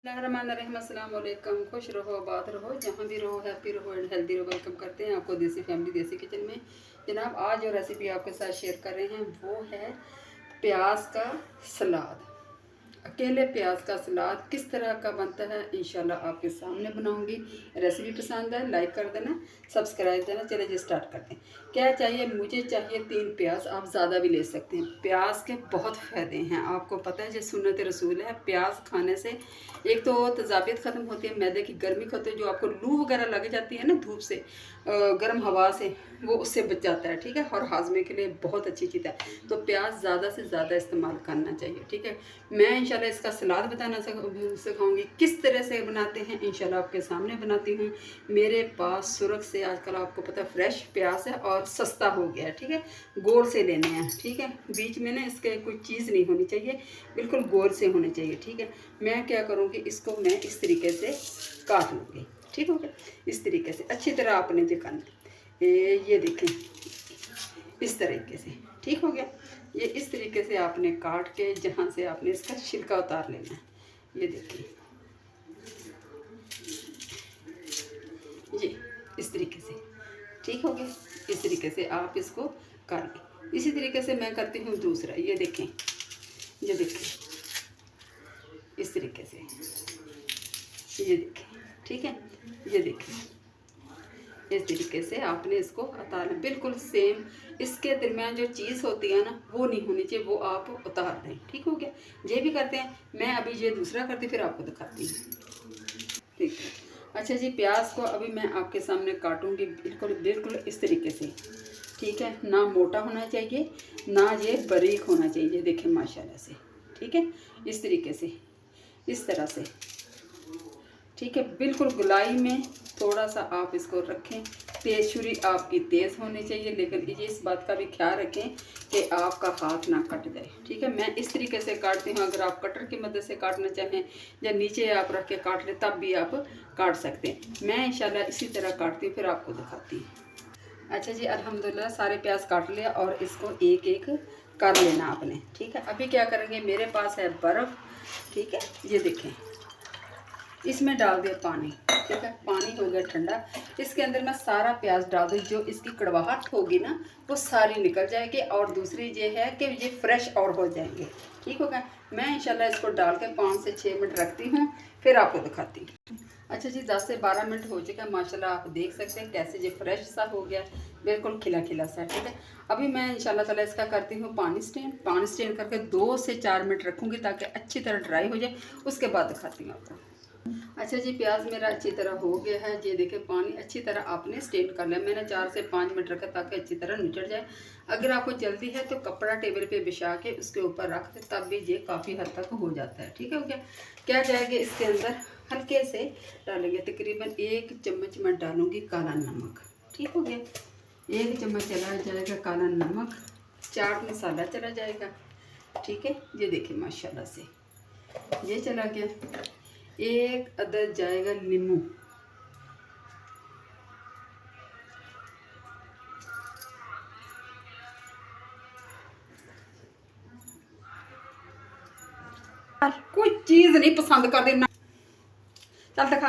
बिस्मिल्लाहिर्रहमानिर्रहीम, अस्सलाम वालेकुम। खुश रहो, आबाद रहो, जहाँ भी रहो, हैप्पी रहो एंड हेल्दी रहो। वेलकम करते हैं आपको देसी फैमिली देसी किचन में। जनाब, आज जो रेसिपी आपके साथ शेयर कर रहे हैं वो है प्याज का सलाद। अकेले प्याज का सलाद किस तरह का बनता है इंशाल्लाह आपके सामने बनाऊंगी। रेसिपी पसंद है लाइक कर देना, सब्सक्राइब देना। चलिए जी स्टार्ट करते हैं। क्या चाहिए? मुझे चाहिए 3 प्याज, आप ज़्यादा भी ले सकते हैं। प्याज के बहुत फ़ायदे हैं, आपको पता है, जो सुन्नत रसूल है। प्याज खाने से एक तो तजाबियत ख़त्म होती है, मैदे की गर्मी होती है, जो आपको लू वगैरह लग जाती है ना धूप से, गर्म हवा से, वो उससे बच जाता है। ठीक है, और हाजमे के लिए बहुत अच्छी चीज़ है। तो प्याज ज़्यादा से ज़्यादा इस्तेमाल करना चाहिए। ठीक है, मैं इंशाल्लाह इसका सलाद बताना सिखाऊंगी किस तरह से बनाते हैं। इंशाल्लाह आपके सामने बनाती हूँ। मेरे पास सुरख से आजकल आपको पता है फ्रेश प्याज है और सस्ता हो गया है। ठीक है, गोल से लेने हैं। ठीक है, बीच में ना इसके कोई चीज़ नहीं होनी चाहिए, बिल्कुल गोल से होने चाहिए। ठीक है, मैं क्या करूँगी, इसको मैं इस तरीके से काट लूँगी। ठीक हो गया, इस तरीके से अच्छी तरह आपने जो करना, ये देखें इस तरीके से। ठीक हो गया, ये इस तरीके से आपने काट के जहाँ से आपने इसका छिलका उतार लेना है। ये देखिए, ये इस तरीके से। ठीक हो गया, इस तरीके से आप इसको कर लें। इसी तरीके से मैं करती हूँ दूसरा। ये देखें, ये देखें इस तरीके से, ये देखें। ठीक है, ये देखें इस तरीके से आपने इसको उतारना, बिल्कुल सेम। इसके दरमियान जो चीज़ होती है ना, वो नहीं होनी चाहिए, वो आप उतार दें। ठीक हो गया, ये भी करते हैं। मैं अभी ये दूसरा करती फिर आपको दिखाती हूँ। ठीक है, अच्छा जी, प्याज को अभी मैं आपके सामने काटूंगी बिल्कुल बिल्कुल इस तरीके से। ठीक है, ना मोटा होना चाहिए ना ये बारीक होना चाहिए। देखें माशाल्लाह से। ठीक है, इस तरीके से, इस तरह से। ठीक है, बिल्कुल गुलाई में थोड़ा सा आप इसको रखें। तेज छुरी आपकी तेज़ होनी चाहिए, लेकिन ये इस बात का भी ख्याल रखें कि आपका हाथ ना कट जाए। ठीक है, मैं इस तरीके से काटती हूँ। अगर आप कटर की मदद से काटना चाहें या नीचे आप रख के काट लें तब भी आप काट सकते हैं। मैं इंशाल्लाह इसी तरह काटती हूँ, फिर आपको दिखाती हूँ। अच्छा जी, अल्हम्दुलिल्लाह सारे प्याज काट लिया और इसको एक एक कर लेना आपने। ठीक है, अभी क्या करेंगे, मेरे पास है बर्फ़। ठीक है, ये देखें, इसमें डाल दिया पानी। ठीक है, पानी हो गया ठंडा। इसके अंदर मैं सारा प्याज डाल दूँ, जो इसकी कड़वाहट होगी ना वो सारी निकल जाएगी, और दूसरी ये है कि ये फ्रेश और हो जाएंगे। ठीक हो गया, मैं इंशाल्लाह इसको डाल के 5 से 6 मिनट रखती हूँ, फिर आपको दिखाती हूँ। अच्छा जी, 10 से 12 मिनट हो चुका है। माशाल्लाह आप देख सकते हैं कैसे ये फ्रेश सा हो गया, बिल्कुल खिला खिला सा। ठीक है, अभी मैं इंशाल्लाह ताला इसका करती हूँ पानी स्टेन। पानी स्टेन करके 2 से 4 मिनट रखूँगी ताकि अच्छी तरह ड्राई हो जाए, उसके बाद दिखाती हूँ आपको। अच्छा जी, प्याज मेरा अच्छी तरह हो गया है। ये देखिए, पानी अच्छी तरह आपने स्टेन कर लिया। मैंने 4 से 5 मिनट रखा ताकि अच्छी तरह निचड़ जाए। अगर आपको जल्दी है तो कपड़ा टेबल पे बिछा के उसके ऊपर रख दे, तब भी ये काफ़ी हद तक हो जाता है। ठीक है, हो गया। क्या जाएगा इसके अंदर, हल्के से डालेंगे, तकरीबन 1 चम्मच मैं डालूँगी काला नमक। ठीक हो गया, 1 चम्मच चला जाएगा काला नमक। चाट मसाला चला जाएगा। ठीक है, ये देखिए माशाल्लाह से ये चला गया। 1 अदद जाएगा नींबू। कोई चीज़ नहीं पसंद कर देना, चल दिखा।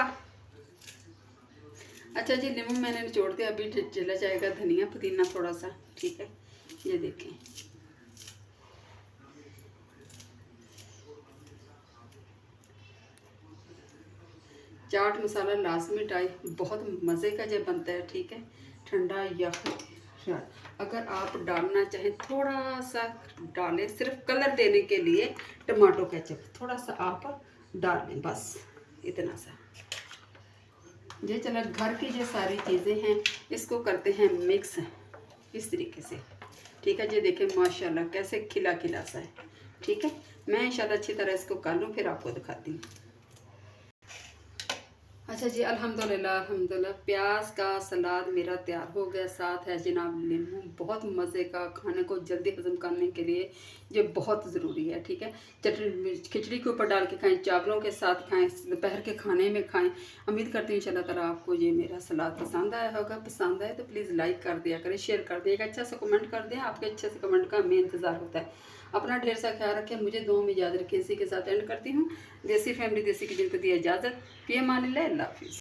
अच्छा जी, नींबू मैंने निचोड़ दिया। अभी चला जाएगा धनिया पुदीना थोड़ा सा। ठीक है, ये देखें, चाट मसाला लाजमी डाल, बहुत मज़े का जब बनता है। ठीक है, ठंडा या अगर आप डालना चाहें थोड़ा सा डालें, सिर्फ कलर देने के लिए टमाटो केचप थोड़ा सा आप डाल लें, बस इतना सा। ये चला, घर की जो सारी चीज़ें हैं इसको करते हैं मिक्स इस तरीके से। ठीक है, ये देखें माशाल्लाह कैसे खिला खिला सा है। ठीक है, मैं इंशाल्लाह अच्छी तरह इसको कर लूँ, फिर आपको दिखाती हूँ। अच्छा जी, अल्हम्दुलिल्लाह अल्हम्दुलिल्लाह प्याज का सलाद मेरा तैयार हो गया। साथ है जनाब नींबू, बहुत मज़े का, खाने को जल्दी हजम करने के लिए ये बहुत ज़रूरी है। ठीक है, चटनी खिचड़ी के ऊपर डाल के खाएं, चावलों के साथ खाएं, दोपहर के खाने में खाएं। उम्मीद करती हूँ इंशाल्लाह ताला आपको ये मेरा सलाद पसंद आया होगा। पसंद आए तो प्लीज़ लाइक कर दिया करें, शेयर कर दिएगा, अच्छा सा कमेंट कर दें। आपके अच्छे से कमेंट का हमें इंतज़ार होता है। अपना ढेर सा ख्याल रखें, मुझे दुआ में याद रखें। इसी के साथ एंड करती हूँ। देसी फैमिली देसी किचन को दिया इजाज़त। पी एम अल्लाह हाफिज़।